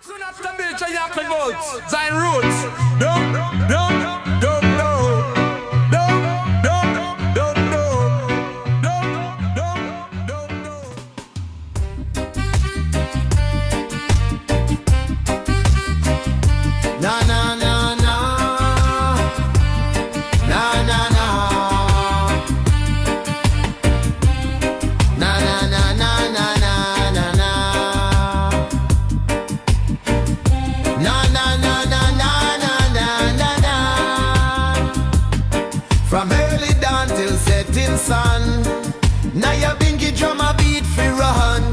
Soon after Bill Chayak votes, Zion Roots. Don't know. Na na na na, na na na, na na na na na na na na, na na na na na na na na. From early dawn till setting sun, now your bingy drum a beat fi run.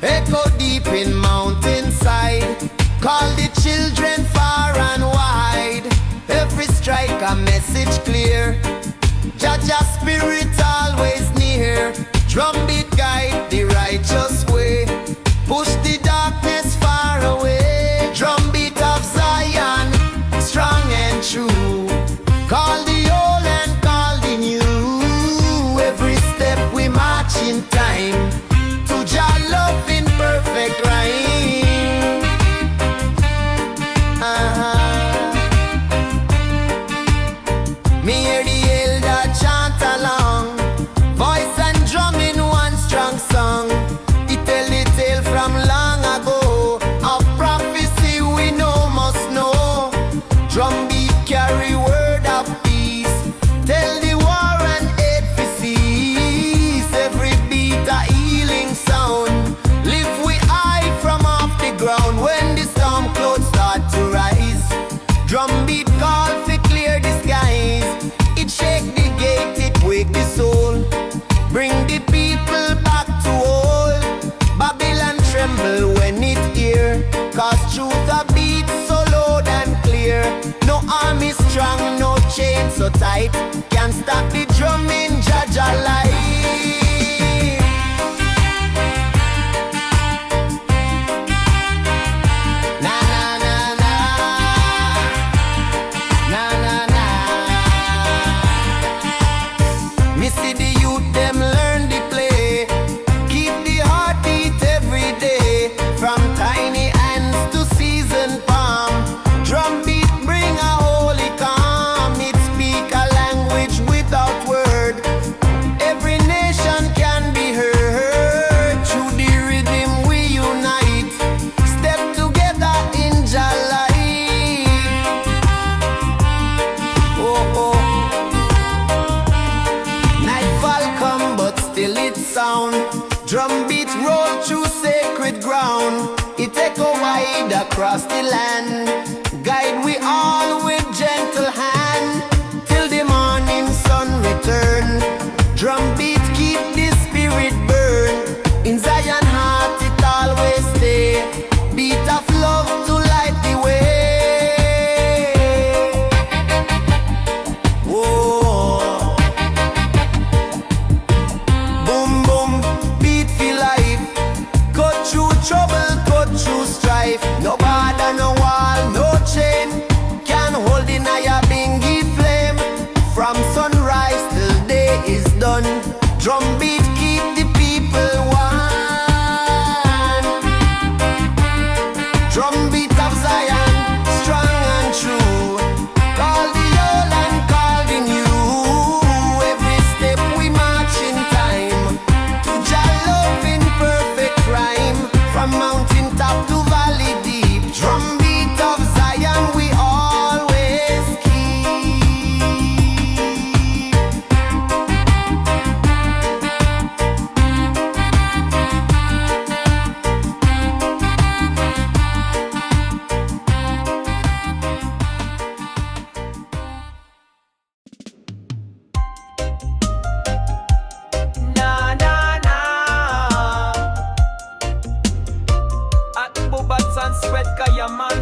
Echo deep in mountainside, call the children far and wide. Every strike a message clear, Jaja spirit always near. Drumbeat guide the righteous way, push the darkness far away. Drumbeat of Zion, strong and true, call the old and call the new. Every step we march in time, to Jah love in perfect rhyme. Me hear the elder chant along, voice and drum in one strong song. It tell the tale from long ago, a prophecy we know must know. Drum beat carry word of peace, tell the war and hate to cease. Every beat a healing sound, lift we high from off the ground. When the storm clouds start to rise, drum beat call fi clear the skies. It shake the gate, it wake the soul, bring the people back to old. Babylon tremble when it hear, cause truth a beat so loud and clear. No army strong, no chain so tight, can't stop the drumming, Jaja light. Me see the youth them learn the play, keep the heartbeat every day. From tiny hands to seasoned palm, drum beat bring a holy calm. It speak a language without word, every nation can be heard. Through the rhythm we unite, step together in Jah light. Oh oh, nightfall come but still it sound. Drum beat roll through sacred ground, it echo wide across the land. Guide we all with gentle hand, till the morning sun return. Drum beat keep the spirit burn, in Zion heart it always stay. Beat of love to light the way. Whoa. Boom boom, beat for life, cut through trouble, cut through strife. No border, no wall, no chain, can hold in a bingy flame. From sunrise till day is done, drum beat keep the people one. Drum beat of Zion, strong and true, call the old and call the new. Every step we march in time, to Jah love in perfect rhyme. From mountain top to valley deep, drum beat of Zion we always keep. Na na na, at Bubats and Sweat Kaya man.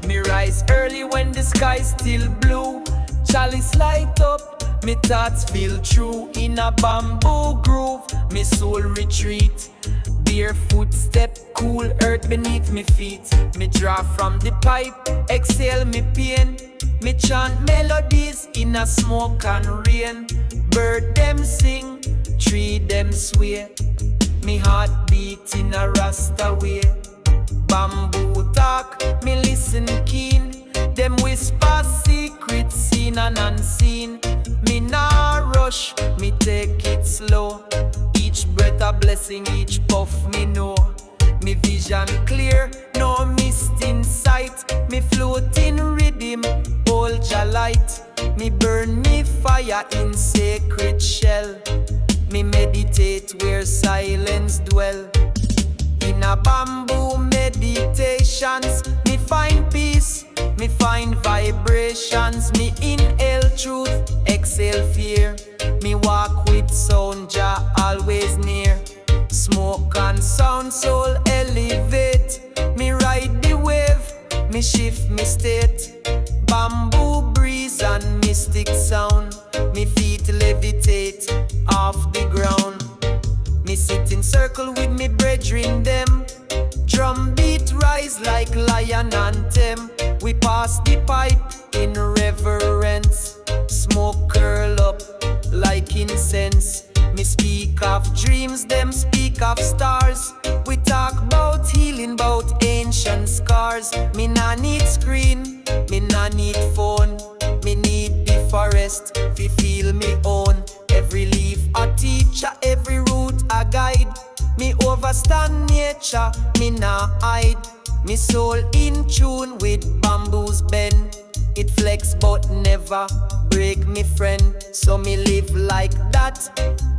Me rise early when the sky's still blue, chalice light up, me thoughts feel true. In a bamboo groove, me soul retreat. Barefoot step, cool earth beneath me feet. Me draw from the pipe, exhale me pain. Me chant melodies in a smoke and rain. Bird them sing, tree them sway. me heart beat in a Rasta way. Bamboo talk, me listen keen. Them whisper secrets seen and unseen. Me nah rush, me take it slow. Each breath a blessing, each puff me know. Me vision clear, no mist in sight. Me float in rhythm, hold your light. Me burn me fire in sacred shell. Me meditate where silence dwell. In a bamboo meditations, me find peace, me find vibrations. Me inhale truth, exhale fear. Me walk with sound, Jah always near. Smoke and sound, soul elevate. Me ride the wave, me shift me state. Bamboo breeze and mystic sound. Me feet levitate off the ground. Me sit in circle with me brethren them. Drum beat rise like lion anthem. We pass the pipe in reverence. Smoke curl up like incense. Me speak of dreams, them speak of stars. We talk about healing, about ancient scars. Me nah need screen, me nah need phone. Me need the forest, fi feel me own. Every leaf a teacher, every root a guide. Me overstand nature, me nah hide. Me soul in tune with bamboo's bend. It flex but never break me friend. So me live like that,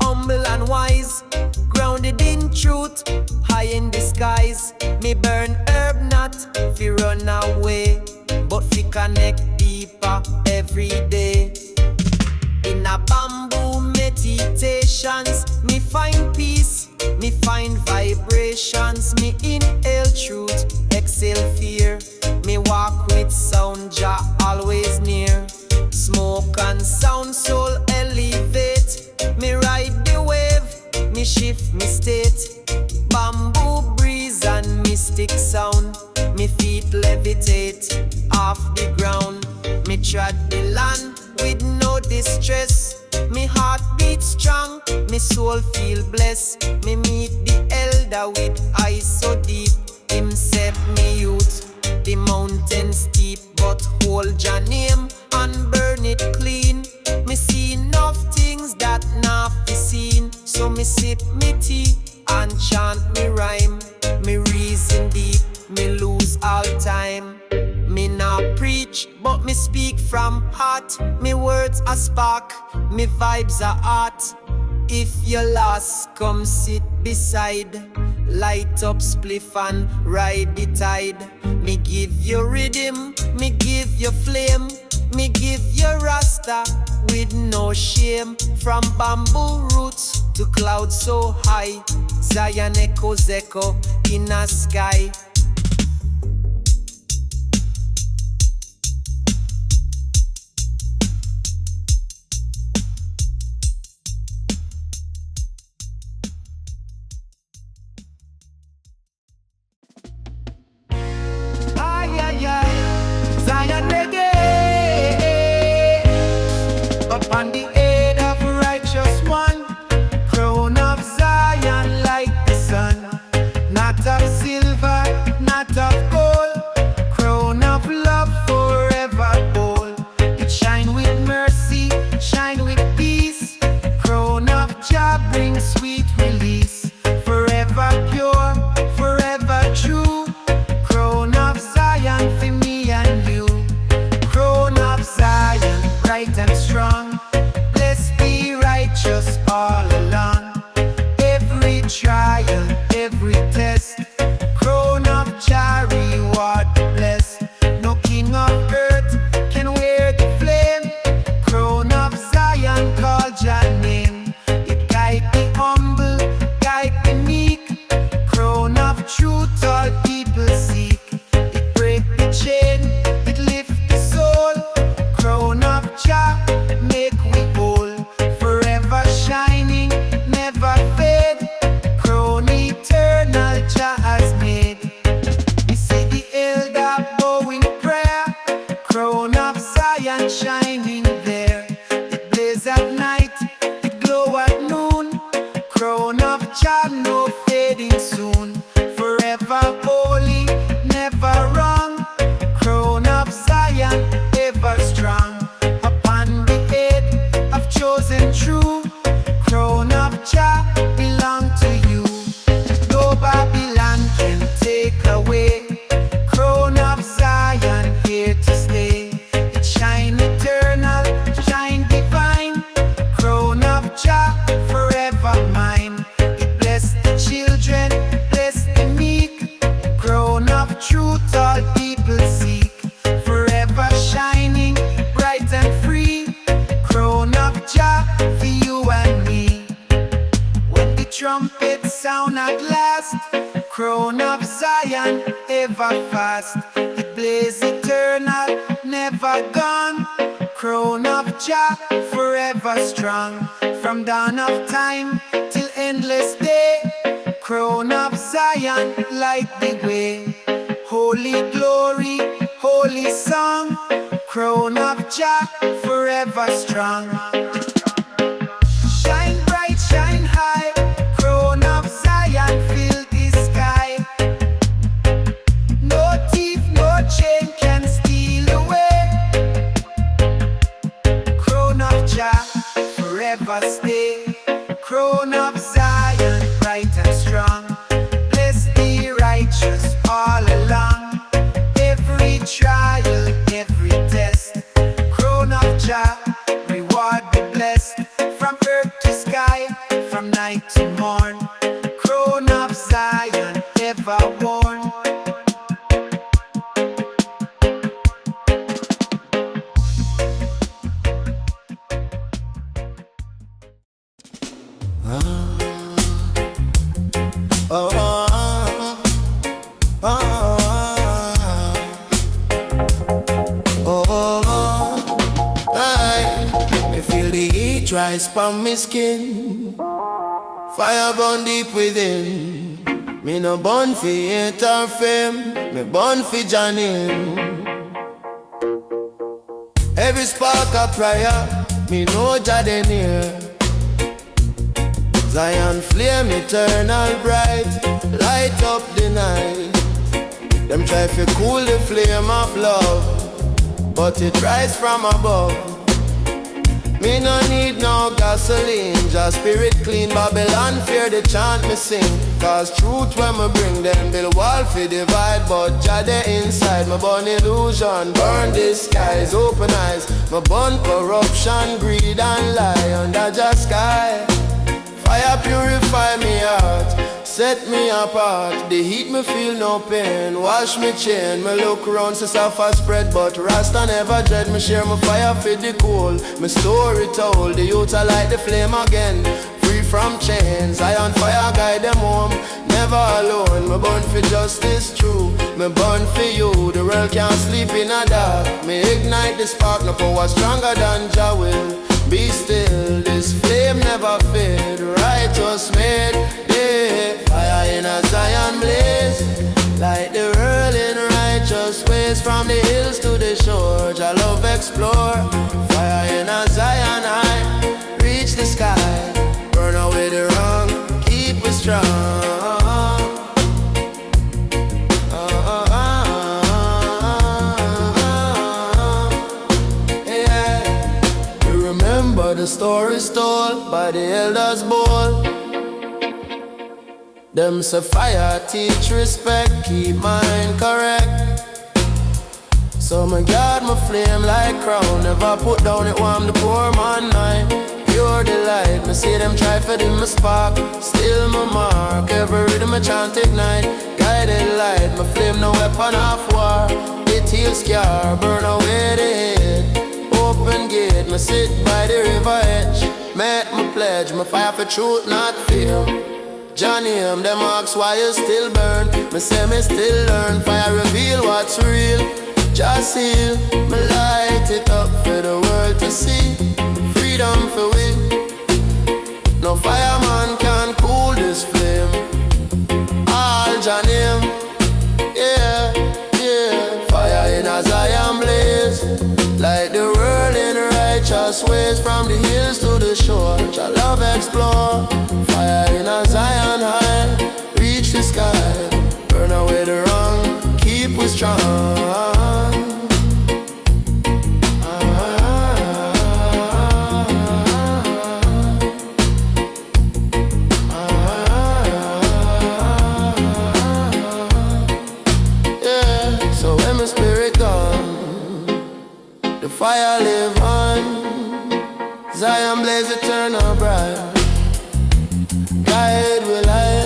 humble and wise. Grounded in truth, high in the skies. Me burn herb not fi run away, but fi connect deeper every day. In a bamboo meditations, me find peace, me find vibrations. Me inhale truth, exhale fear. Me walk with sound, Jah always near. Smoke and sound, soul elevate. Me ride the wave, me shift me state. Bamboo breeze and mystic sound. Me feet levitate off the ground. Me tread the land with no distress. Me heart beat strong, me soul feel blessed. Me meet the elder with eyes so deep. Him set me youth, the mountain steep. But hold your name and burn it clean. Me see enough things that not be seen. So me sip me tea and chant me rhyme. Me reason deep, me lose all time. Me not preach, but me speak from heart. Me words are spark, me vibes are art. If you're lost, come sit beside. Light up spliff and ride the tide. Me give you rhythm, me give you flame. Me give you Rasta with no shame. From bamboo roots to clouds so high. Zion echoes echo in a sky. Zion Reggae, upon the head of a righteous one, crown of Zion like the sun, not of silver, not of gold, crown of love forever bold. It shine with mercy, shine with peace, crown of Jah brings sweet release, forever pure, forever true, crown of Zion for me and you. Crown of Zion, bright and strong, blessed be righteous all along. Every trial, every test, crown of Jah reward the blessed. No king of earth can wear the flame. Crown of Zion, call Jah name. It guide the humble, guide the meek. Crown of truth all people seek. It break the chain, it lift the soul. Crown of Jah make we whole. Forever shining, never fade. Crown eternal last. Crown of Zion, ever fast. It blaze eternal, never gone. Crown of Jah, forever strong. From dawn of time till endless day. Crown of Zion, light the way. Holy glory, holy song. Crown of Jah, forever strong. Shine bright, shine high. Crown of Zion, fill the sky. No thief, no chain can steal away. Crown of Jah, forever stay. Crown of Zion, bright and strong. Bless the righteous all along. Every trial, every test. Crown of Jah, reward the blessed. From earth to sky, from night to morn. Crown of Zion, ever worn. Oh, oh, oh, oh, oh, I feel the heat rise from my skin. Fire burn deep within. Me no burn for hate or fame. Me burn for Janin. Every spark of prayer, me know Jah dey near. Zion flame eternal bright, light up the night. Them try to cool the flame of love, but it rise from above. Me no need no gasoline, just spirit clean. Babylon fear the chant me sing. Cause truth when me bring them build wall fi divide. But Jah dey inside, me burn illusion, burn the skies, open eyes. Me burn corruption, greed and lie under Jah sky. Fire purify me heart, set me apart. The heat me feel no pain, wash me chain. Me look round so suffer spread, but Rasta never dread. Me share my fire for the coal, me story told. The youth are like the flame again, free from chains. I on fire guide them home, never alone. Me burn for justice true, me burn for you. The world can't sleep in a dark. Me ignite the spark, no power stronger than Jah will. Be still, this flame never fade. Righteous made, yeah. Fire in a Zion blaze, like the world in righteous ways. From the hills to the shore, Jah love explore. Fire in a Zion high, reach the sky. Burn away the wrong, keep us strong. The story told by the elders bold. Them say fire teach respect, keep mind correct. So me guard my flame like crown, never put down it warm the poor man mind. Pure delight, me see them try for dim my spark, still my mark. Every rhythm I chant ignite, guided light. My flame no weapon of war, it heals scar, burn away the hate. Open gate, me sit by the river edge. Make me pledge, me fire for truth, not fear. Johnny, them ask why you still burn. Me say me still learn, fire reveal what's real. Just heal, me light it up for the world to see. Freedom for we. No fireman can cool this flame. All Johnny, yeah, yeah. Fire in a Zion blaze, like the world in righteous ways. From the hills to the shore, Jah love explore. Fire in a Zion high, reach the sky. Burn away the wrong, keep us strong. Yeah, so when my spirit gone, the fire live on. Zion blaze eternal bright, guide will I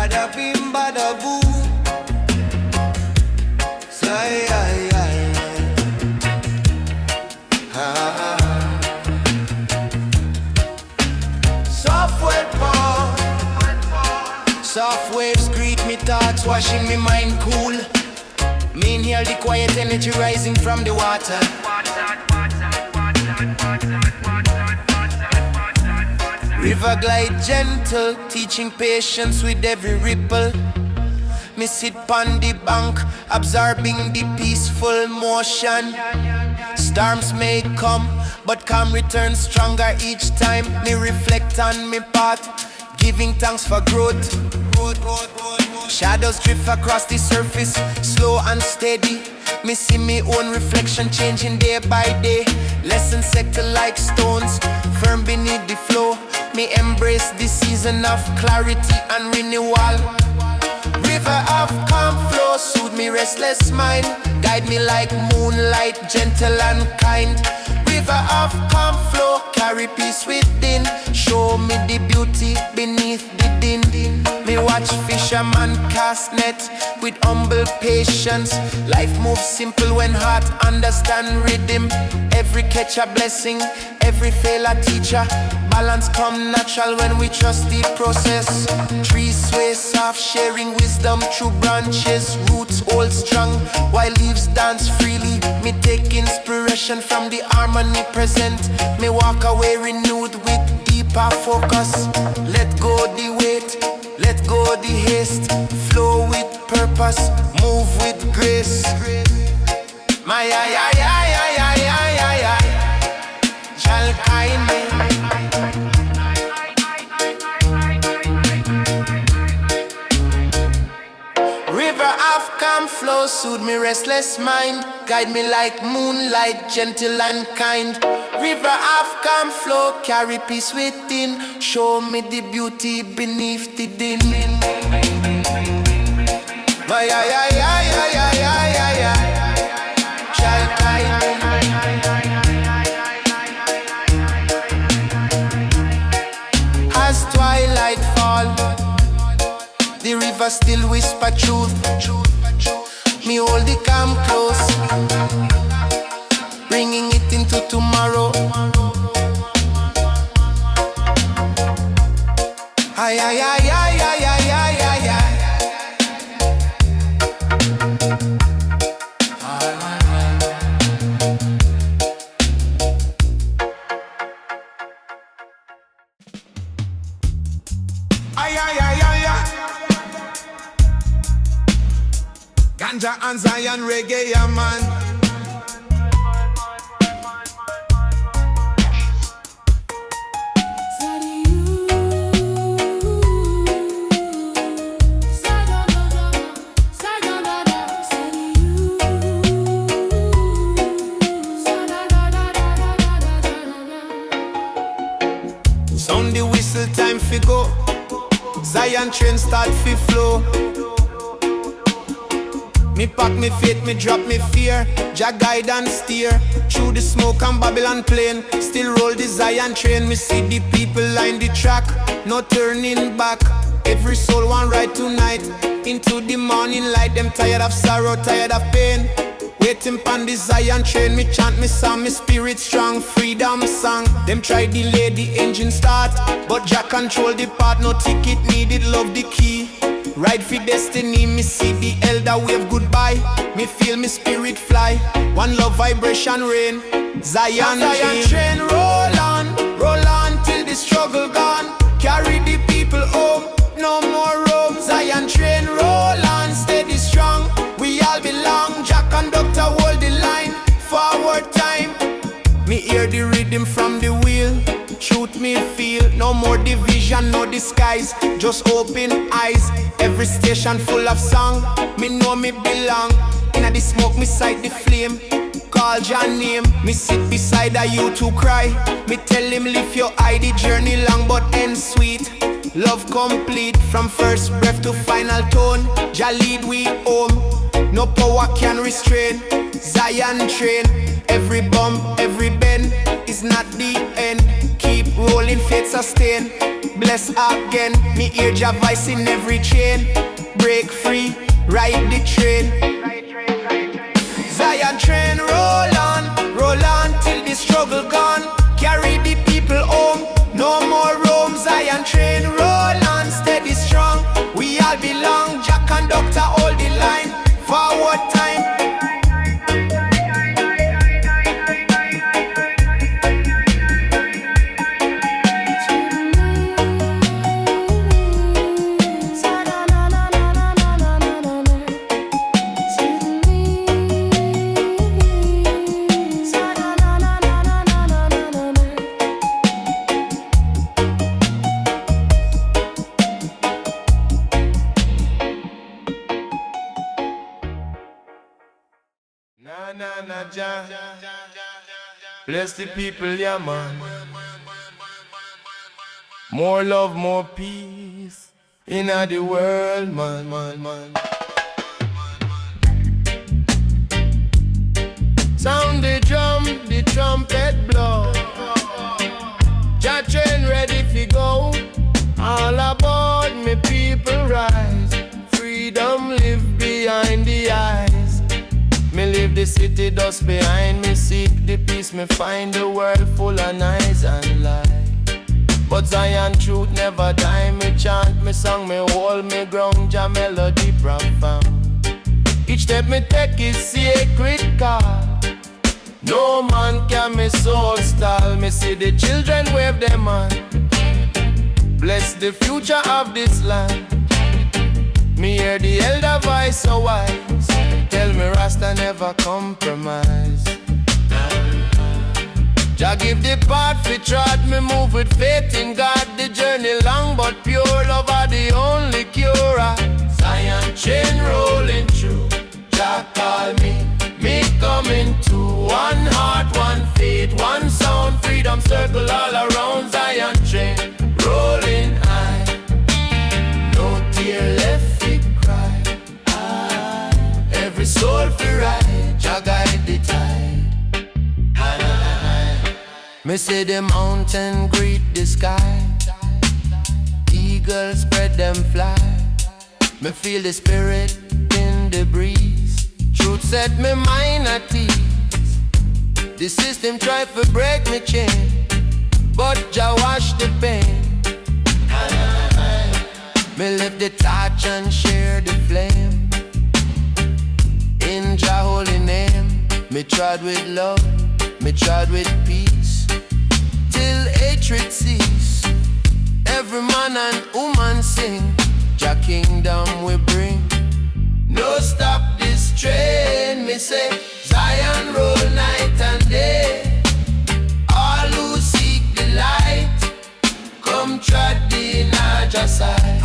Bada bim, bada boom. Say, ay, ay, ay. Software power. Soft waves greet me thoughts, washing me mind cool. Me inhale the quiet energy rising from the water. River glide gentle, teaching patience with every ripple. Me sit on the bank, absorbing the peaceful motion. Storms may come, but calm returns stronger each time. Me reflect on me path, giving thanks for growth. Shadows drift across the surface, slow and steady. Me see me own reflection changing day by day. Lessons settle like stones, firm beneath the flow. Me embrace the season of clarity and renewal. River of calm flow, soothe me restless mind. Guide me like moonlight, gentle and kind. River of calm flow, carry peace within. Show me the beauty beneath the din. Me watch fisherman cast net with humble patience. Life moves simple when heart understand rhythm. Every catch a blessing, every fail a teacher. Balance come natural when we trust the process. Trees sway soft, sharing wisdom through branches. Roots hold strong, while leaves dance freely. Me take inspiration from the harmony present. Me walk away renewed with deeper focus. Let go the weight, let go the haste. Flow with purpose, move with grace. My ay ay ay ay ay ay ay ay. Shall guide me. River of calm flow, soothe me restless mind. Guide me like moonlight, gentle and kind. River of calm flow, carry peace within. Show me the beauty beneath the din. My ay ay ay ay ay ay ay ay. Shall guide me. As twilight fall, the river still whisper truth. Me hold the calm close, bringing it into tomorrow. Ay ay ay ay ay ay ay ay ay. Ay, ay, ay, ay, ay. Ganja and Zion reggae, yeah, man. Sound the whistle, time fi go. Zion train start fi flow. Me pack me faith, me drop me fear. Jah guide and steer through the smoke and Babylon plain. Still roll the Zion train. Me see the people line the track, no turning back. Every soul want ride tonight into the morning light. Them tired of sorrow, tired of pain. Waiting pon the Zion train, me chant me song, me spirit strong, freedom song. Them try delay the engine start, but Jah control the part, no ticket needed, love the key. Ride for destiny, me see the elder wave goodbye. Me feel me spirit fly, one love vibration rain. Zion train, roll on till the struggle gone. Carry the people home, no more roam. Zion train, roll on, steady strong. We all belong, Jah conductor hold the line. Forward time, me hear the rhythm from the wheel. Truth me feel, no more division, no disguise. Just open eyes, every station full of song. Me know me belong, inna the smoke me sight the flame. Call Jah name, me sit beside a youth who cry. Me tell him lift your eye, the journey long but end sweet. Love complete, from first breath to final tone. Jah lead we home, no power can restrain. Zion train, every bump, every bend is not the end. Keep rolling, faith sustain. bless again. Me hear your voice in every chain. Break free, ride the train. Zion train, roll on till the struggle gone. Carry the people home, no more roam. Zion train, roll on, steady strong. We all belong, Jack conductor, hold the line. Forward time. Na, Jah. Bless the people, yeah, man. More love, more peace in the world, man. Sound the drum, the trumpet blow. Jah train ready fi go. All aboard, me people rise. Freedom live behind the eyes. Me leave the city dust behind me, seek the peace, me find the world full of nice and light. But Zion truth never die, me chant, me song, me hold me ground, Jah melody profound. Each step me take is sacred call. No man can me soul stall, me see the children wave them on. Bless the future of this land. Me hear the elder voice so wise. Tell me Rasta never compromise. Jah give the path fi trod, me move with faith in God. The journey long but pure, love are the only cure. Zion chain rolling through, Jah call me coming to. One heart, one faith, one sound, freedom circle all around. Zion chain rolling high, no tear left. Every soul fi ride, Jah guide the tide. Me say the mountain greet the sky. Eagles spread them fly. Me feel the spirit in the breeze. Truth set me mind at ease. The system try to break me chain, but Jah wash the pain. Me lift the torch and share the flame. In Jah holy name, me trod with love, me trod with peace, till hatred cease. Every man and woman sing, Jah kingdom we bring. No stop this train, me say, Zion roll night and day. All who seek the light, come trod the Jah side.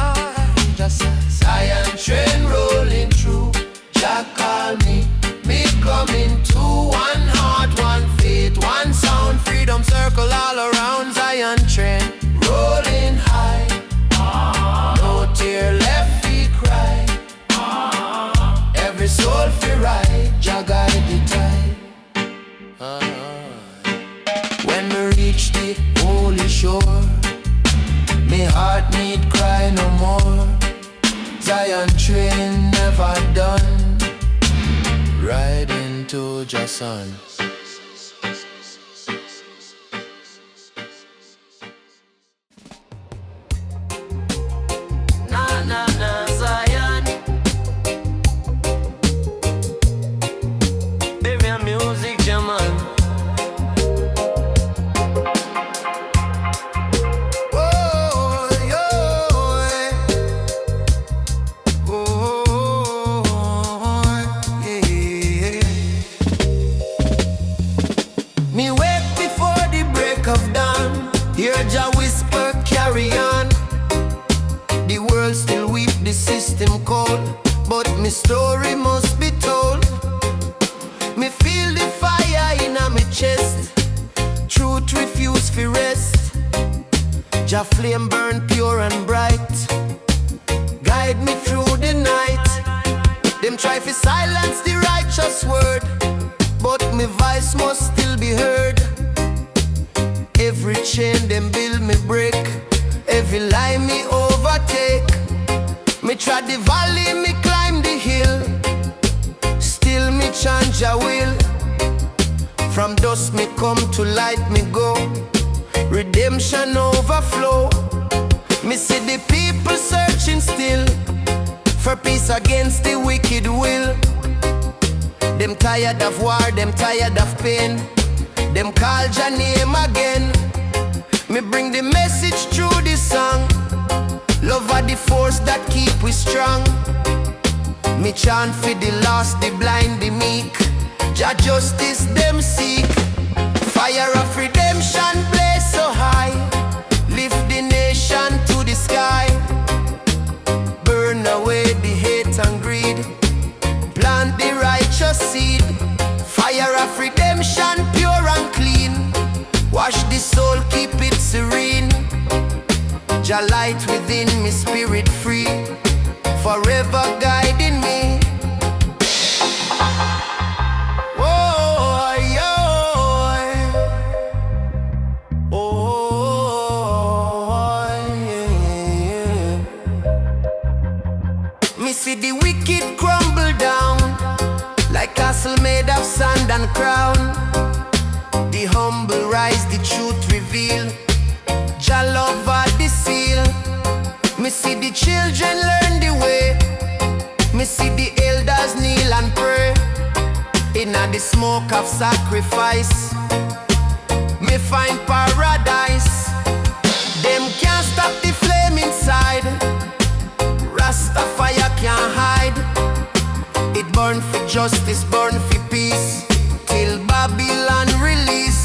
Zion train rolling through, Jah call me coming to. One heart, one faith, one sound, freedom circle all around. Zion train rolling high, no tear left fi cry. Every soul fi ride, Jah guide the tide. When we reach the holy shore, me heart need cry no more. Zion train never done, ride into Jah sun. Na Zion. Baby, I'm music jam on. Jah whisper, carry on. The world still weep, the system cold, but my story must be told. Me feel the fire in my chest. Truth refuse to rest. Jah flame burn pure and bright. Guide me through the night. Them try to silence the righteous word, but my voice must still be heard. Every chain them build me break. Every lie me overtake. Me try the valley, me climb the hill. Still me change a will. From dust me come to light me go. Redemption overflow. Me see the people searching still for peace against the wicked will. Them tired of war, them tired of pain. Them call your name again. Me bring the message through this song. Love are the force that keep we strong. Me chant for the lost, the blind, the meek. Jah justice them seek. Fire of redemption blaze so high. Lift the nation to the sky. Burn away the hate and greed. Plant the righteous seed. Fire of redemption pure and clean. Wash the soul, keep it serene. Jah light within me, spirit free, forever guiding me. Oh, yeah. Oh, yeah. Me see the wicked crumble down like castle made of sand and crown. The humble rise, the truth reveal. Jah love are the seal. Me see the children learn the way. Me see the elders kneel and pray. Inna the smoke of sacrifice, me find paradise. Them can't stop the flame inside. Rasta fire can't hide. It burn for justice, burn for peace, till Babylon release.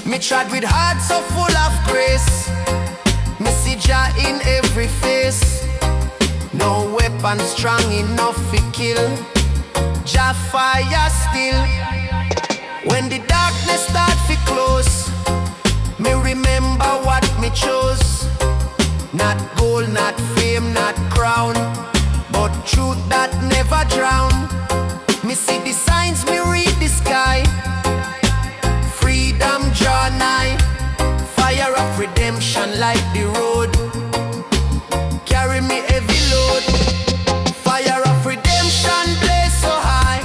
Me trod with heart so full of grace. Me see Jah in every face. No weapon strong enough to kill. Jah fire still. When the darkness start to close, me remember what me chose. Not gold, not fame, not crown, but truth that never drown. Me see the signs, me read the sky. Freedom draw nigh. Fire of redemption light the road. Carry me heavy load. Fire of redemption blaze so high.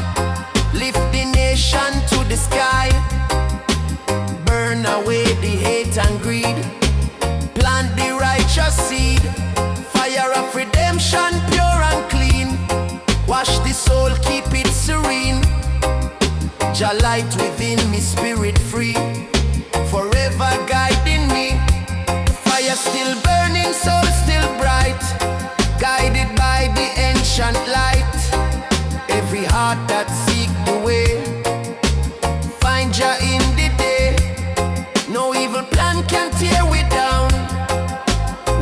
Lift the nation to the sky. Burn away the hate and greed. Plant the righteous seed. Fire of redemption pure and clean. Wash the soul, keep it serene. Jah light within me, spirit free, forever guiding me. Fire still burning, soul still bright, guided by the ancient light. Every heart that seek the way, find Jah in the day. No evil plan can tear we down.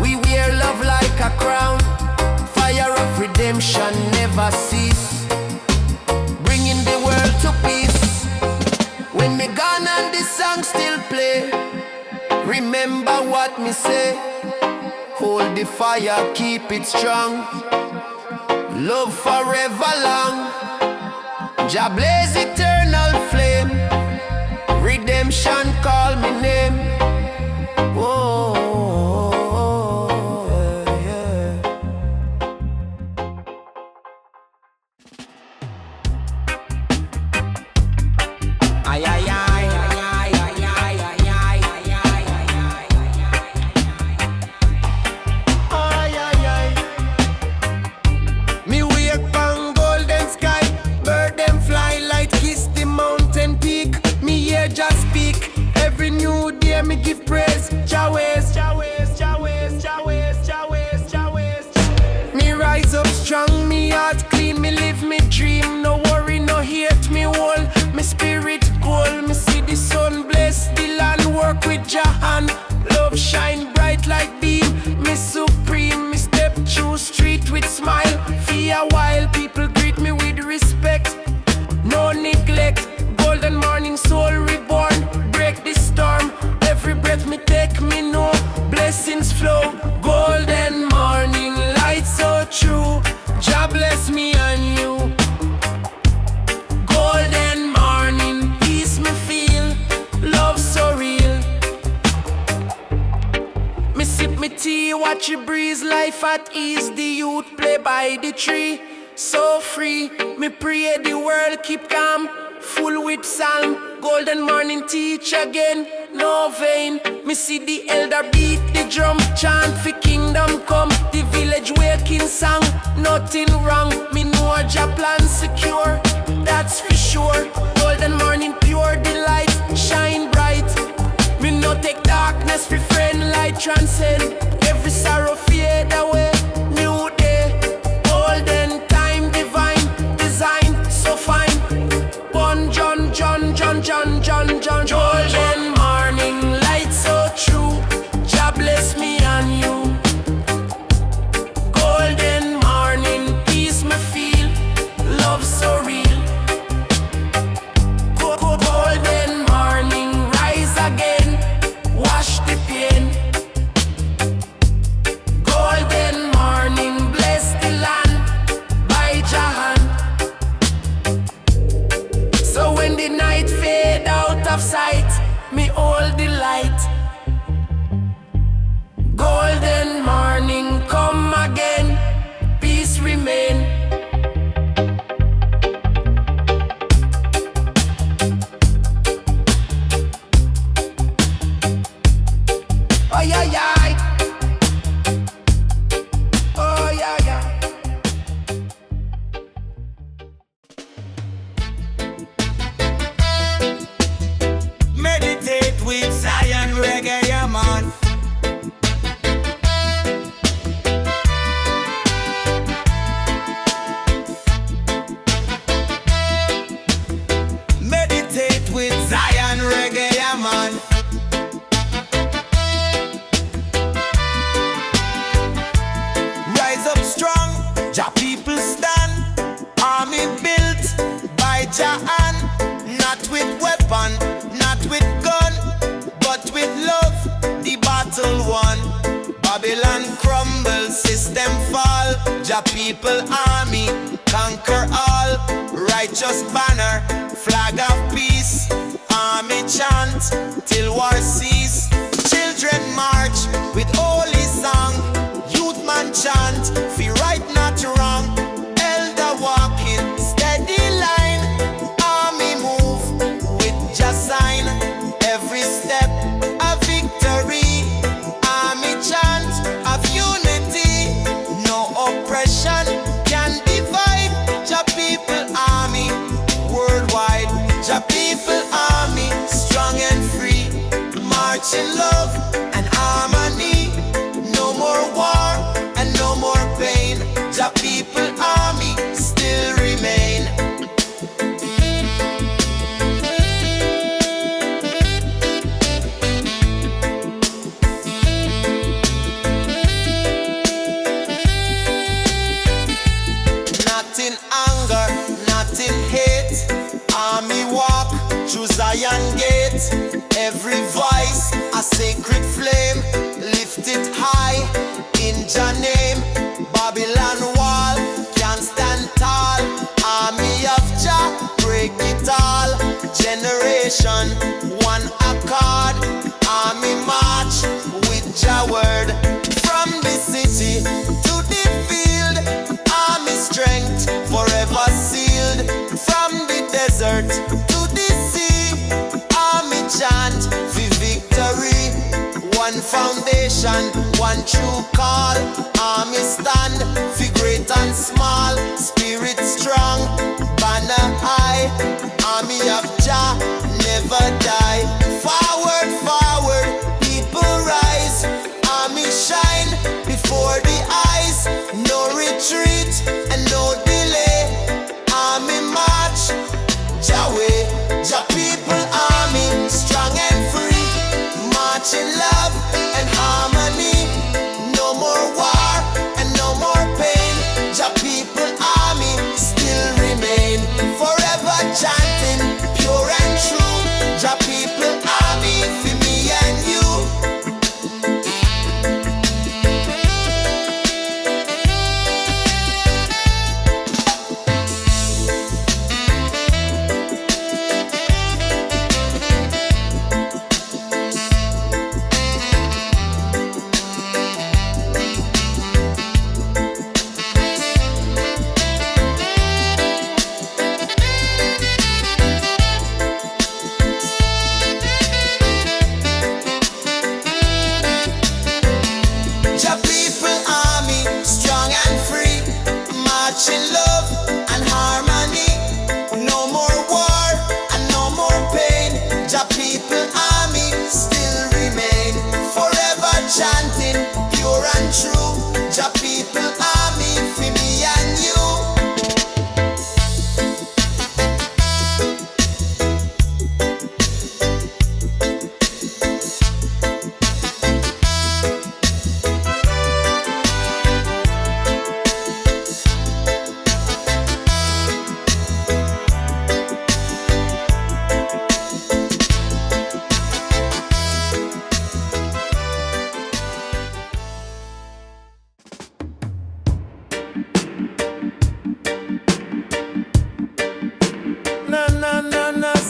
We wear love like a crown. Fire of redemption never cease, bringing the world to peace. When me gone and this song still play, remember what me say. Hold the fire, keep it strong. Love forever long. Jah blaze eternal flame. Redemption call me name. Whoa, yeah. Ay, ay, ay, ay, ay, ay, ay, ay, ay, ay, ay, Ay. Me wake on golden sky. Bird them fly like kiss the mountain peak. Me hear just speak. Every new day me give praise. Jah ways, Jah ways, Jah ways, Jah ways, Jah ways, Jah ways. Me rise up strong, me heart clean, me live me dream. No worry, no hate, me whole. Me spirit cold, me see the sun bless the land. Work with Jah hand, love shine bright like beam. Me supreme, me step through street with smile. For a while, people greet me with respect. No neglect, golden morning soul reborn. Break the storm, every breath me take me know blessings flow. Golden morning light so true. Jah bless me and you. Golden morning peace me feel. Love so real. Me sip watch it breeze, life at ease. The youth play by the tree, so free. Me pray the world keep calm, full with psalm. Golden morning teach again, no vain. Me see the elder beat the drum, chant for kingdom come. The village waking song, nothing wrong. Me know Jah plan secure, that's for sure. Golden morning pure delight, shine bright. Me no take darkness for friend, light transcend. Every sorrow fade away, new day. Golden time divine, design so fine. Bon John, John, John, John, John, John. Golden morning light so true, Jah bless me and you. Golden morning peace me feel, love so real. Golden morning rise again, wash the pain. Golden morning bless the land by Jah hand. So when the night fade out of sight, me hold the light. Golden morning come again, peace remain. Oh yeah, yeah. Oh yeah, yeah. Meditate with Zion Reggae, yeah man. Meditate with Zion Reggae, yeah man. Rise up strong, Jah people stand. Army built by Jah hand. Not with weapon, not with gun, but with love, the battle won. Babylon crumble, system fall. Jah people army conquer all. Righteous banner, flag of peace. Army chant till war cease. Children march with holy song. Youth man chant, fi right not wrong. Elder walking steady line. Army move with Jah sign. Every step a victory. Army chant of unity. No oppression can divide. Jah people army worldwide. Jah people army strong and free. March in love and harmony. No more war and no more pain. Jah people army still remain. Not in anger, not in hate. Army walk through Zion gate. Every voice a sacred flame. Lift it high in Jah name. Babylon wall can't stand tall. Army of Jah break it all. Generation one accord. Army march with Jah word. From the city to the field. Army strength forever sealed. From the desert to the sea. Army chant for victory. One foundation, one true call. Army stand for great and small. Spirit strong, banner high. Army of Jah never die. Forward, forward, people rise. Army shine before the eyes. No retreat and no delay. Army march, Jah way. Jah people army strong and free. March in love and harmony. No more chanting, pure and true. Jah people army for me and you.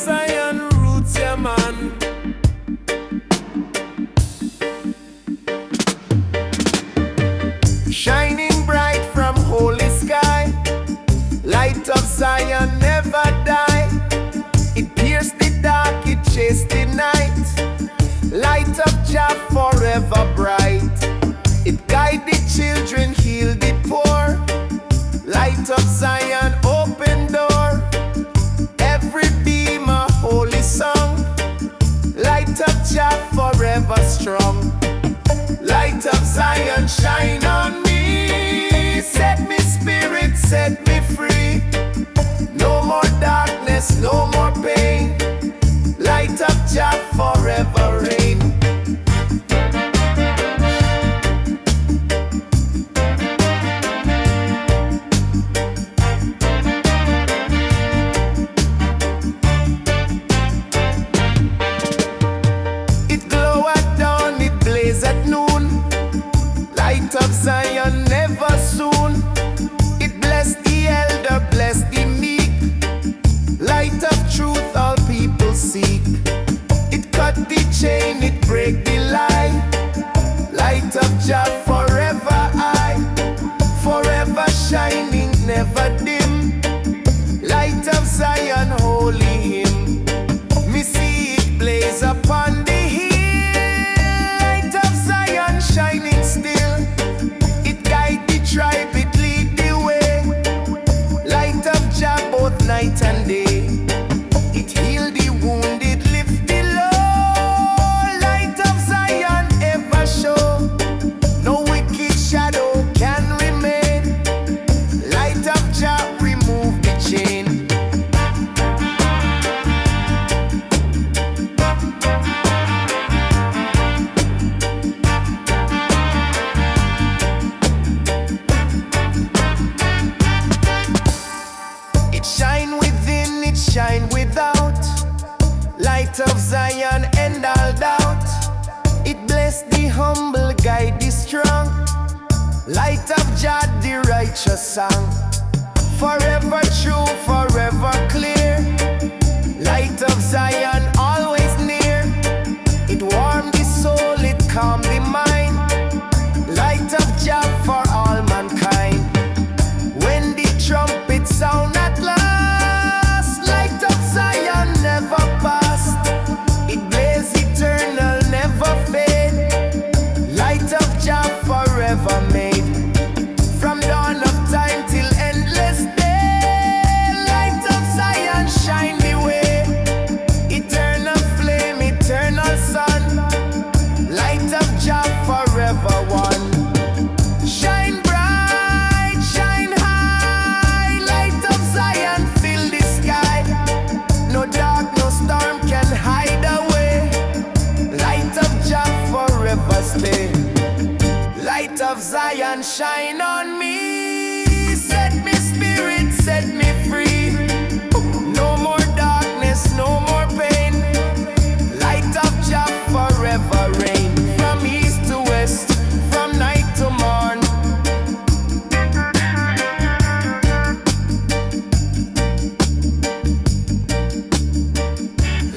Zion roots, yeah man. Shining bright from holy sky, light of Zion never die. It pierced the dark, it chased the night. Light of Jah forever bright. It guide the children, heal the poor. Light of Zion open door. Every beam a holy song. Light of Jah forever strong. Light of Zion shine on me. Set me spirit, set me free. No more darkness, no more pain. Light of Jah forever reign. It glow at dawn, it blaze at noon. Light of Zion never soon. It bless the elder, bless the meek. Light of truth all people seek. It cut the chain, it break the lie. Light of Jah forever high. Forever shining, never dim. Light of Zion holy hymn. Me see it blaze upon the hill. Light of Zion shining still. It guide the tribe, it lead the way. Light of Jah both night and day. It heal the wounded, lift the low. Light of Zion ever show. No wicked shadow can remain. Light of Jah remove the chain. It shine within, it shine without. Light of Zion end all doubt. It bless the humble, guide the strong. Light of Jah the righteous song. Forever true, forever clear. Light of Zion always near. It warm the soul, it calm the mind. Light of Jah for all mankind. When the trumpet sound at last, light of Zion never past. It blaze eternal, never fade. Light of Jah forever made. From dawn of time till endless day. Light of Zion shine the way. Eternal flame, eternal sun. Light of Jah forever one. Shine bright, shine high. Light of Zion fill the sky. No dark, no storm can hide away. Light of Jah forever stay. Light of Zion shine on me. Set me spirit, set me free. No more darkness, no more pain. Light of Jah forever reign. From east to west, from night to morn.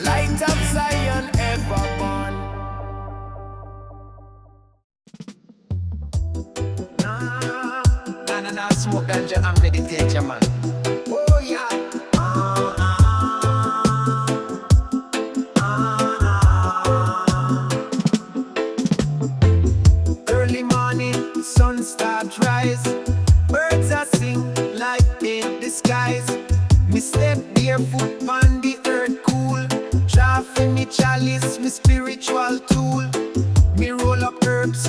Light of Zion ever born. Nah, smoke ganja and meditate, yeah, man. Oh yeah. Early morning, sun start rise. Birds are sing like in the skies. Me step barefoot on the earth cool. Draw for me chalice, me spiritual tool. Me roll up herbs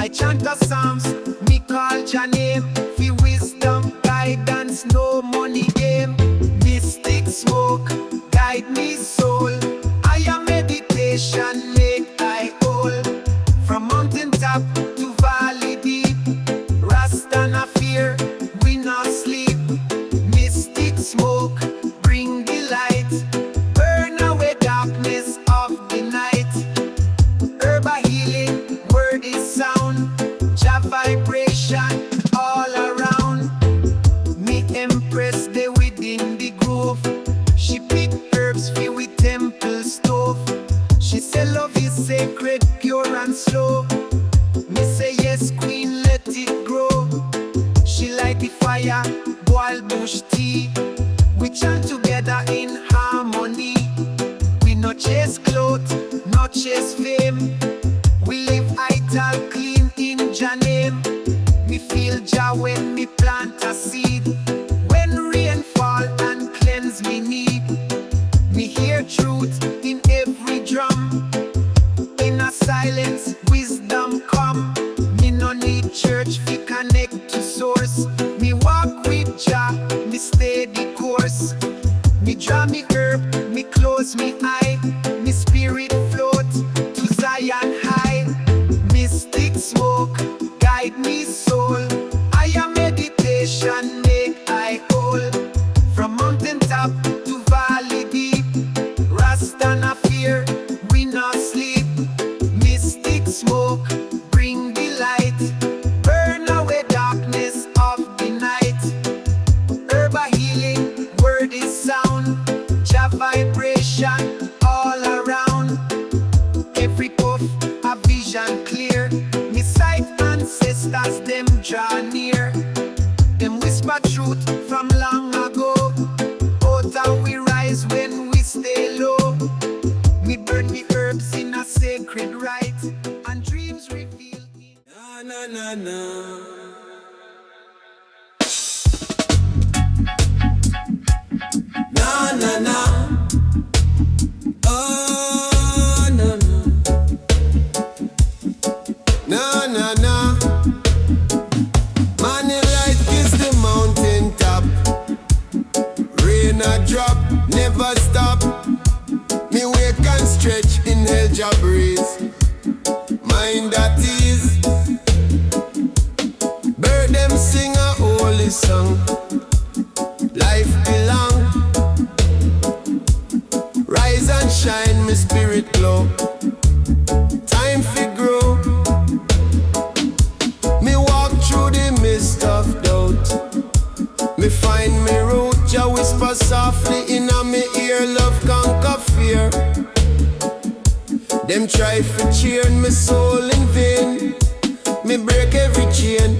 chant the psalms, me call your name. For wisdom, guidance, no money game. Mystic smoke, guide me soul. I am meditation, make I whole. From mountain top to valley deep, Rasta na fear, we not sleep. Mystic smoke, bring the light. Burn away darkness of the night. Herba healing, word is sound. Jah vibration all around. Me empress they within the groove. She pick herbs filled with temple stove. She say love is sacred, pure and slow. Me say yes queen, let it grow. She light the fire, boil bush tea. We chant together in harmony. We no chase clothes, no chase fame. We live idle, clean in Jah name. Me feel Jah when me plant a seed. When rain fall and cleanse me need. Me hear truth in every drum. In a silence, wisdom come. Me no need church fi connect to source. Me walk with Jah, me stay the course. Me draw me herb, me close me eye. Me spirit float to Zion high. Mystic smoke, guide me soul. I am meditation, make I whole. From mountain top to valley deep, Rasta na fear, we not sleep. Mystic smoke, bring the light. Burn away darkness of the night. Herba healing, word is sound. Jah vibration all around. Every puff a vision clear. Me sight ancestors them draw near. Them whisper truth from long ago. Out how we rise when we stay low. We burn me herbs in a sacred rite, and dreams reveal. Na na na na. Na na na. Oh no no. Na na na. Money light is the mountain top. Rain a drop, never stop. Me wake and stretch, inhale Jah breeze. Mind at ease. Bird them sing a holy song. Life belong. Rise and shine, me spirit glow. Time fi grow. Me walk through the mist of doubt. Me find me root. Jah whisper softly in a me ear. Love conquer fear. Them try to cheer me soul in vain. Me break every chain.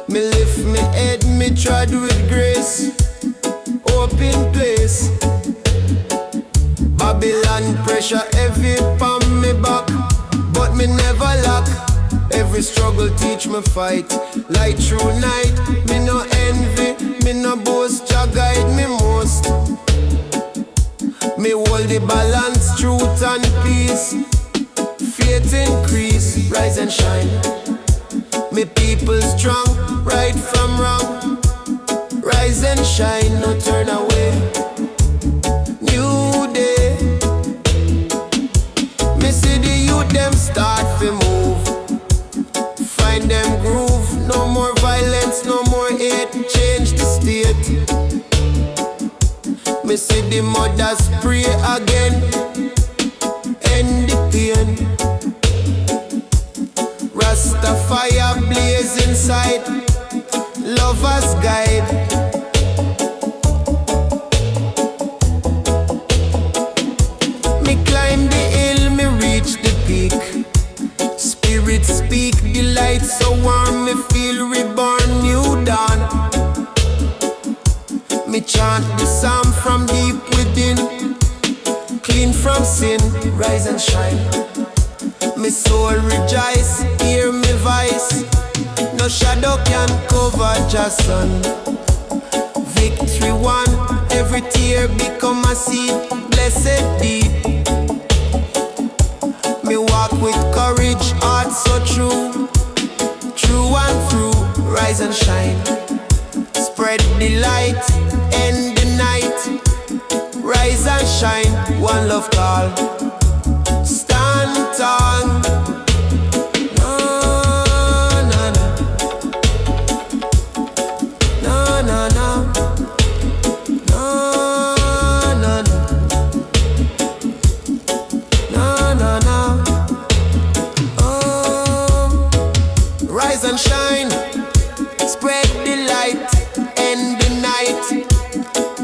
Me lift me head, me tread with grace. Open place. Babylon pressure heavy on me back, but me never lack. Every struggle teach me fight. Light through night, me no envy, me no boast. Jah guide me most. Me hold the balance, truth and peace. Faith increase, rise and shine. Me people strong, right from wrong. Rise and shine, no turn away. New day. Me see the youth them start to move. Find them groove. No more violence, no more hate. Change the state. Me see the mothers pray again. End the pain. Rastafire blaze inside. Lovers guide. Me climb the hill, me reach the peak. Spirit speak, the light so warm. Me feel reborn, new dawn. Me chant the psalm from deep within. Clean from sin, rise and shine. Me soul rejoice, hear me voice. No shadow can cover Jah sun. Victory won, every tear become a seed. Blessed deed. me walk with courage, heart so true. True and through, rise and shine. Spread the light, end the night. Rise and shine, one love call. Stand tall. No, no, no. No, no, no. No, no, no. No, no, no. Oh, rise and shine. Spread the light, end the night.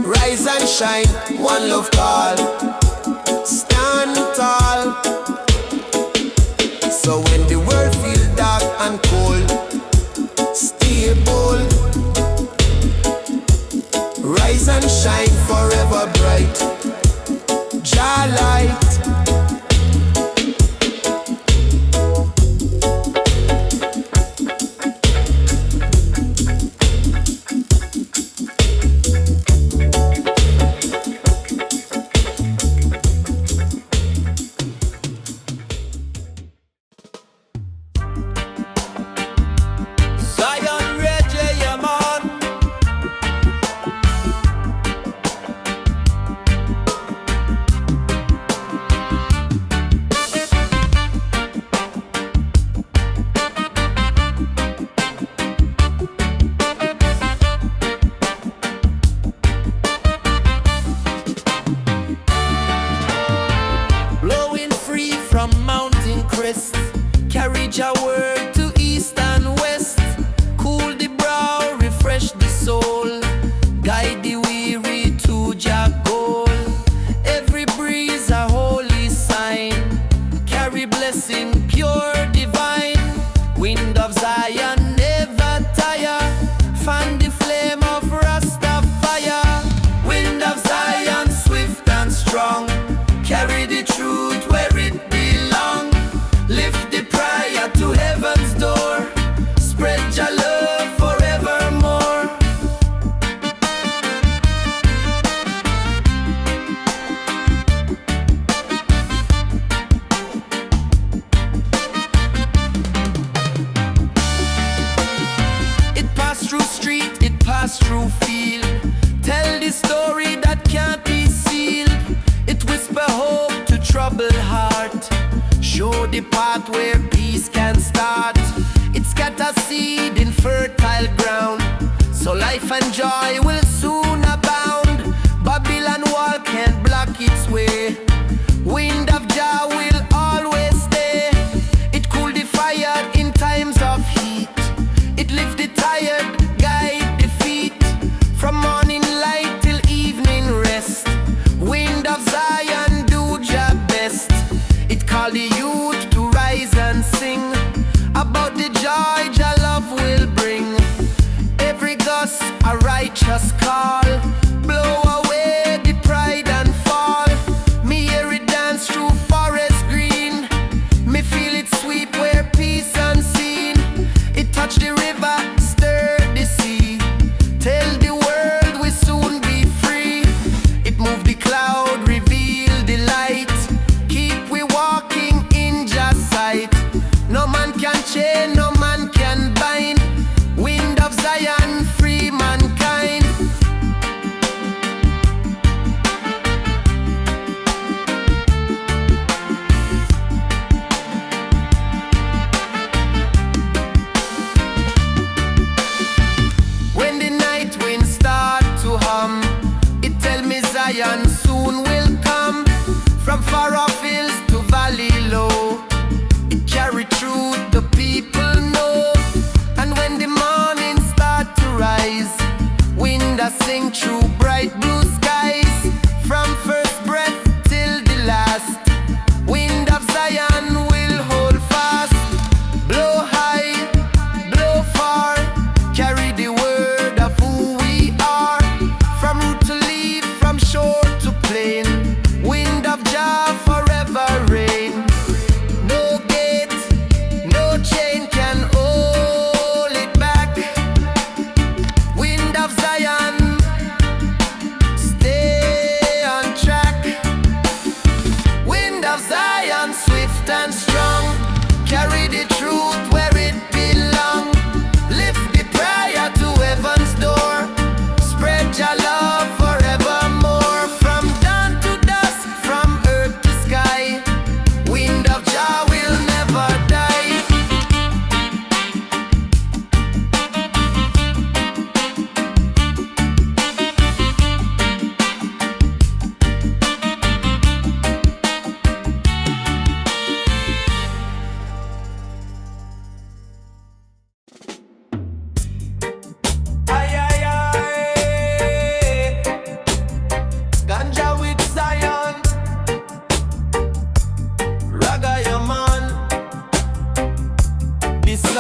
Rise and shine, one love call. Stand tall. So when the world feels dark and cold, stay bold. Rise and shine forever bright. Jah light. Zion Reggae, yeah man. Blowing free from mountain crest, carry Jah word to east and west. Cool the brow, refresh the soul, guide the weary to Jah goal. Every breeze a holy sign, carry blessing pure divine. Wind of Zion never tire, fan the flame of RASTA fire. Wind of Zion swift and strong, carry the truth where it belong. Lift the prayer to heaven's door, spread your love forevermore. It passed through street, it passed through field. Tell the story that can't be sealed. It whisper hope to troubled heart, show the path where peace can start. It scatter seed in fertile ground, so life and joy will soon abound. Babylon wall can't block its way, wind of Jah will always stay. It cool the fire in times of heat, it lift the tired, guide the feet. From morning light till evening rest, wind of Zion do Jah best. It call the youth to rise and sing about the joy Jah love will bring. Every gust a righteous call, blow away the pride and fall. Me hear it dance through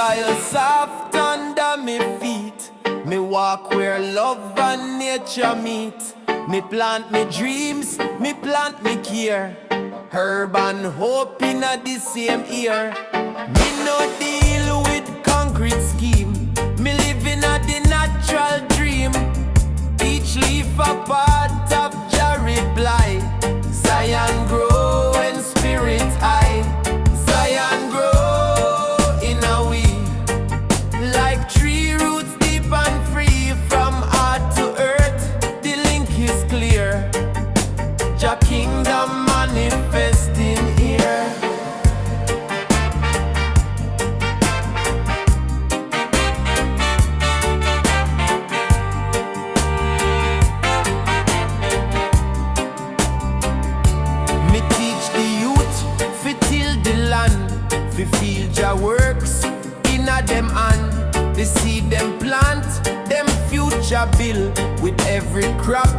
soil soft under me feet. Me walk where love and nature meet. Me plant me dreams, me plant me care. Herb and hope in the same ear. Me no deal with concrete scheme. Me live in the natural dream. Each leaf a part of Jah reply. Zion grow and spirit high. Zion grow in a we. Like tree roots deep and free. From earth to earth, the link is clear. Jah kingdom manifesting here. Me teach the youth fi till the land, fi feel Jah works inna them hand. The seed them plant, them future build. With every crop,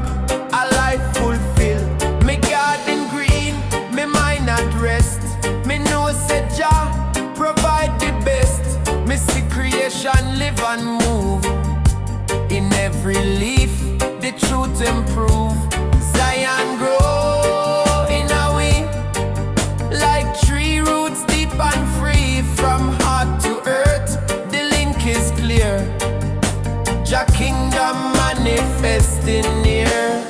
a life fulfill. Me garden green, me mind at rest. Me know say Jah provide the best. Me see creation live and move. In every leaf, the truth improve. Zion grow in a way. Like tree roots deep and free. From heart to earth, the link is clear. Jah kingdom manifesting near.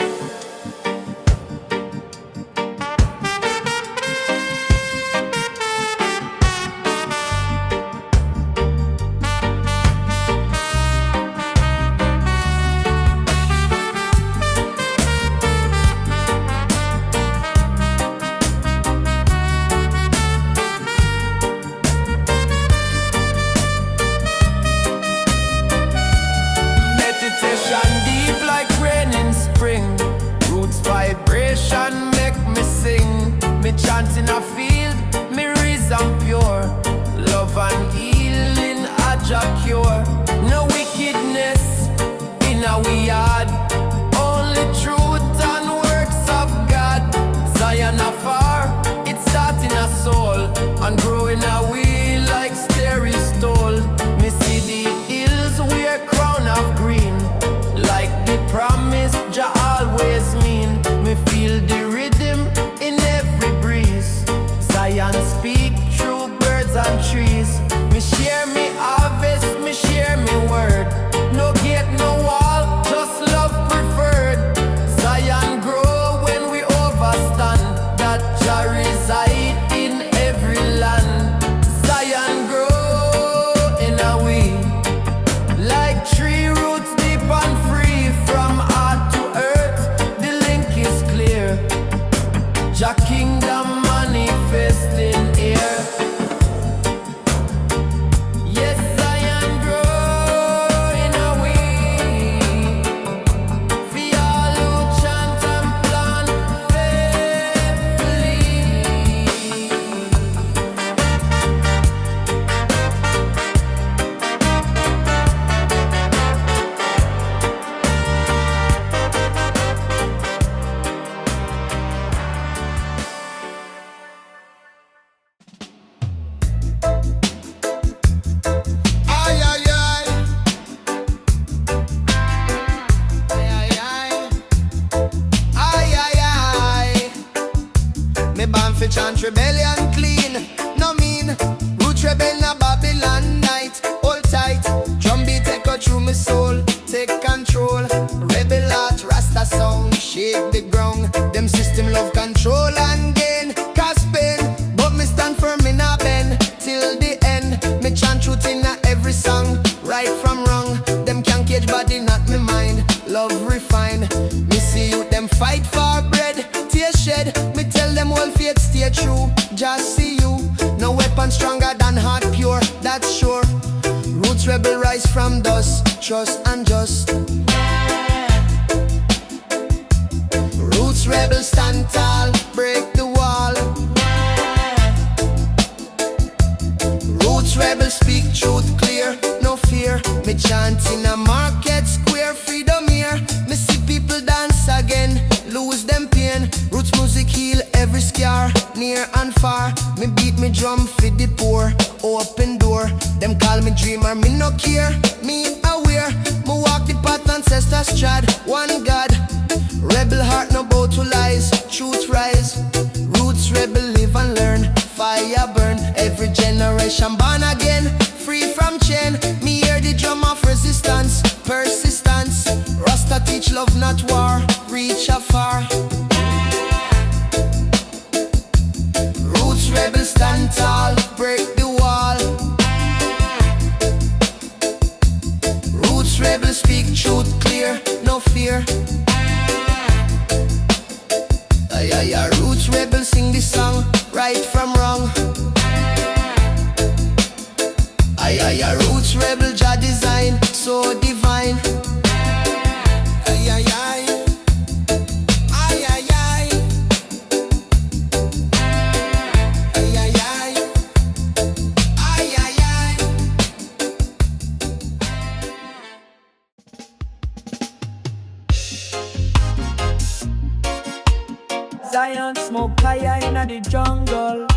Meditation deep like rain in spring. Roots vibration make me sing. Me chant in a field, me reason pure. Love and healing a Jah cure. No wickedness in our yard. Only truth and works of God. Zion afar, it start in a soul. And growing a we like starry stole. Me see the hills wear crown of green. Like the promise Jah always mean. Me feel the rhythm in every breeze. Zion speak through birds and trees. Me share me harvest, me share me word. No gate, no wall, just love preferred. Zion grow when we overstand. That Jah reside in every land. Zion grow in a we. Like tree roots deep and free. From earth to earth, the link is clear. Jah kingdom manifesting here. Yes, Zion grow in a we. For all who chant and plan faithfully. Ay, ay, ay. Ay, ay, ay. Ay, ay, ay. Me born fi chant rebellion clean. No mean root rebel na Babylon night. Hold tight, drum beat echo through me soul. Take control, rebel heart, Rasta sound. Shake the ground, them system love control and gain. Cause pain, but me stand firm in a bend. Till the end, me chant truth in a every song. Right from wrong, them can't cage body, not me mind. Love refine, me see you, them fight for bread. Tears shed, me tell them all faith stay true. Just see you, no weapon stronger than heart pure, that's sure. Roots rebel rise from dust, trust and just. Roots rebel stand tall, break the wall. Roots rebel speak truth clear, no fear. Me chant in a market square, freedom here. Me see people dance again, lose them pain. Roots music heal every scar, near and far. Me beat me drum for the poor. Open door, them call me dreamer, me no care. Me aware, me walk the path ancestors trod. One God, rebel heart no bow to lies. Truth rise, roots rebel live and learn. Fire burn, every generation born again. Free from chain, me hear the drum of resistance. Persistence, Rasta teach love not war. Reach afar. Roots rebel stand tall, break the wall. Roots rebel speak truth clear, no fear. Ay, ay, ay. Roots rebel sing this song, right from wrong. Ay, ay, ay. Roots rebel Jah design, so divine. Ay, ay, ay. Ay, ay, ay. Ay, ay, ay. Ay, ay, ay. Zion smoke fire in the jungle.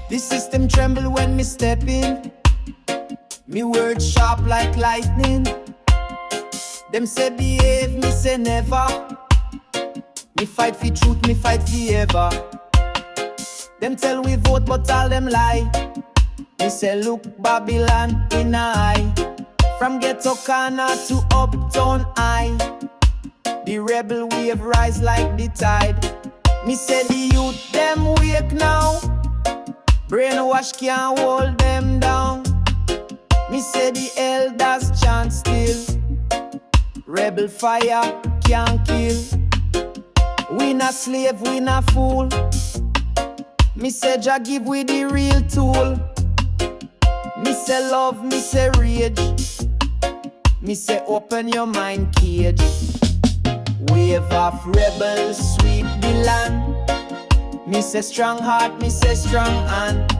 The system tremble when me step in. Me words sharp like lightning. Them say behave, me say never. Me fight for truth, me fight for ever. Them tell we vote, but all them lie. Me say look Babylon in eye. From ghetto corner to uptown high. The rebel wave rise like the tide. Me say the youth them wake now. Brainwash can't hold them down. Me say the elders chant still. Rebel fire can't kill. We not slave, we not fool. Me say Jah give we the real tool. Me say love, me say rage. Me say open your mind cage. Wave of rebels sweep the land. Me say strong heart, me say strong hand.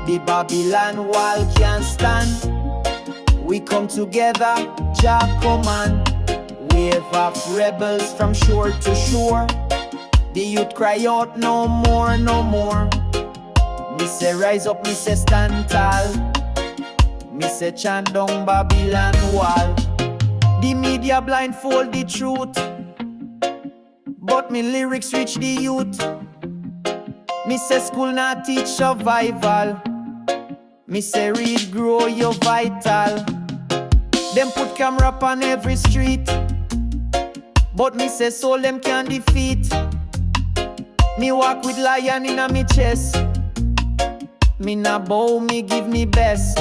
The Babylon wall can't stand. We come together, Jah command. Wave of rebels from shore to shore. The youth cry out no more, no more. Me say rise up, me say stand tall. Me say chant down Babylon wall. The media blindfold the truth, but me lyrics reach the youth. Me say school not teach survival. Me say read, grow your vital. Them put camera up on every street, but me say soul them can defeat. Me walk with lion in a me chest. Me na bow, me give me best.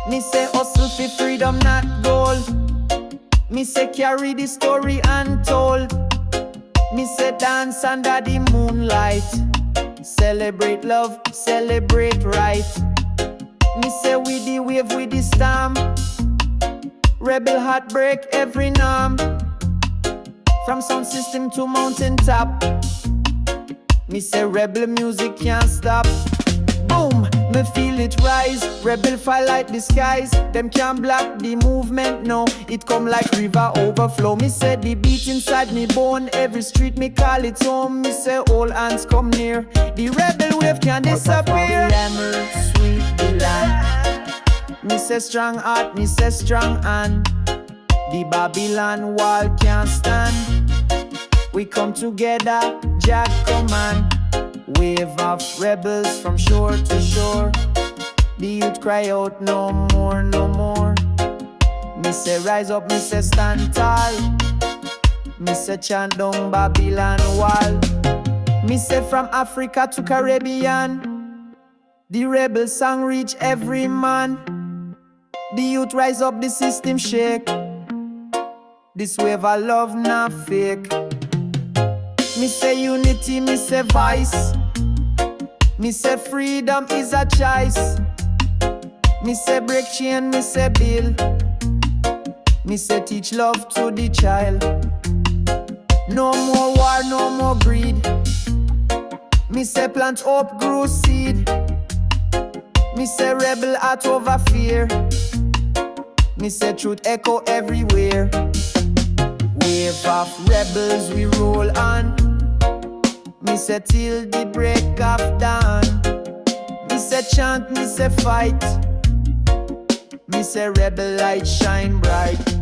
Me say hustle for freedom, not gold. Me say carry the story untold. Me say dance under the moonlight. Celebrate love, celebrate right. Me say with the wave, with the storm. Rebel heart break every norm. From sound system to mountain top. Me say rebel music can't stop. Boom, me feel it rise. Rebel fire like the skies. Them can't block the movement, no. It come like river overflow. Me say the beat inside me bone. Every street me call it home. Me say all hands come near. The rebel wave can't disappear. Sweep the land. Me say strong heart, me say strong hand. The Babylon wall can't stand. We come together, Jah command. Wave of rebels from shore to shore. The youth cry out no more, no more. Me say rise up, me say stand tall. Me say chant down Babylon wall. Me say from Africa to Caribbean. The rebel song reach every man. The youth rise up, the system shake. This wave of love not fake. Me say unity, me say voice. Me say freedom is a choice. Me say break chain, me say build. Me say teach love to the child. No more war, no more greed. Me say plant hope, grow seed. Me say rebel heart over fear. Me say truth echo everywhere. wave of rebels we roll on. Me say till the break of dawn. Me say chant, me say fight. Me say rebel light shine bright.